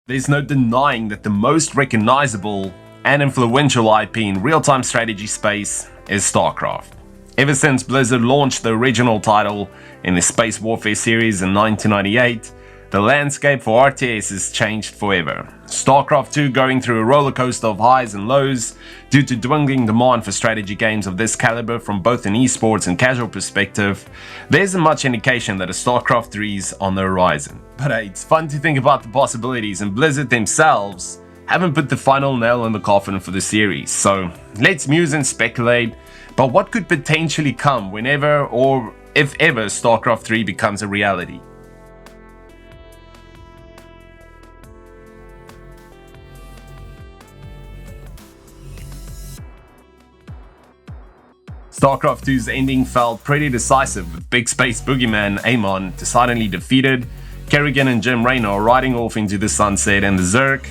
There's no denying that the most recognizable and influential IP in real-time strategy space is Starcraft. Ever since Blizzard launched the original title in the Space Warfare series in 1998, the landscape for RTS has changed forever. Starcraft 2 going through a roller coaster of highs and lows due to dwindling demand for strategy games of this caliber from both an eSports and casual perspective. There isn't much indication that a Starcraft 3 is on the horizon. But hey, it's fun to think about the possibilities, and Blizzard themselves haven't put the final nail in the coffin for the series. So let's muse and speculate about what could potentially come whenever or if ever Starcraft 3 becomes a reality. Starcraft 2's ending felt pretty decisive, with Big Space Boogeyman Amon decidedly defeated, Kerrigan and Jim Raynor riding off into the sunset, and the Zerg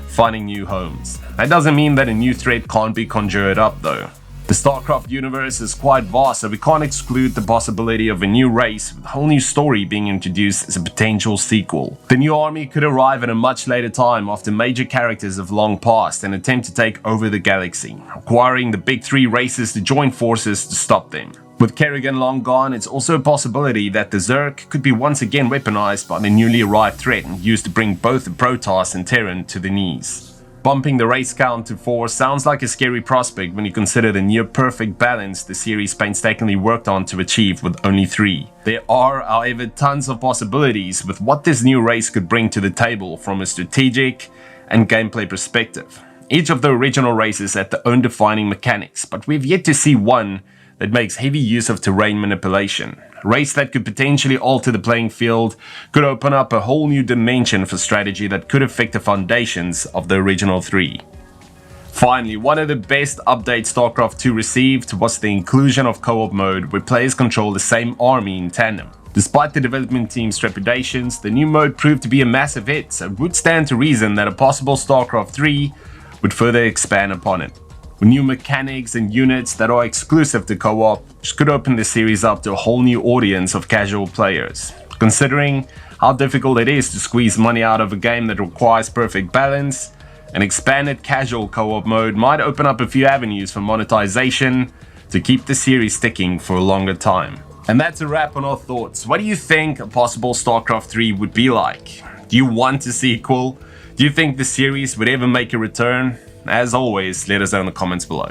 finding new homes. That doesn't mean that a new threat can't be conjured up though. The Starcraft universe is quite vast, so we can't exclude the possibility of a new race with a whole new story being introduced as a potential sequel. The new army could arrive at a much later time after major characters have long passed and attempt to take over the galaxy, requiring the big three races to join forces to stop them. With Kerrigan long gone, it's also a possibility that the Zerg could be once again weaponized by the newly arrived threat and used to bring both the Protoss and Terran to the knees. Bumping the race count to 4 sounds like a scary prospect when you consider the near-perfect balance the series painstakingly worked on to achieve with only 3. There are, however, tons of possibilities with what this new race could bring to the table from a strategic and gameplay perspective. Each of the original races had their own defining mechanics, but we've yet to see one that makes heavy use of terrain manipulation. A race that could potentially alter the playing field, could open up a whole new dimension for strategy that could affect the foundations of the original 3. Finally, one of the best updates StarCraft 2 received was the inclusion of co-op mode where players control the same army in tandem. Despite the development team's trepidations, the new mode proved to be a massive hit, so it would stand to reason that a possible StarCraft 3 would further expand upon it, with new mechanics and units that are exclusive to co-op, which could open the series up to a whole new audience of casual players. Considering how difficult it is to squeeze money out of a game that requires perfect balance, an expanded casual co-op mode might open up a few avenues for monetization to keep the series sticking for a longer time. And that's a wrap on our thoughts. What do you think a possible StarCraft 3 would be like? Do you want a sequel? Do you think the series would ever make a return? As always, let us know in the comments below.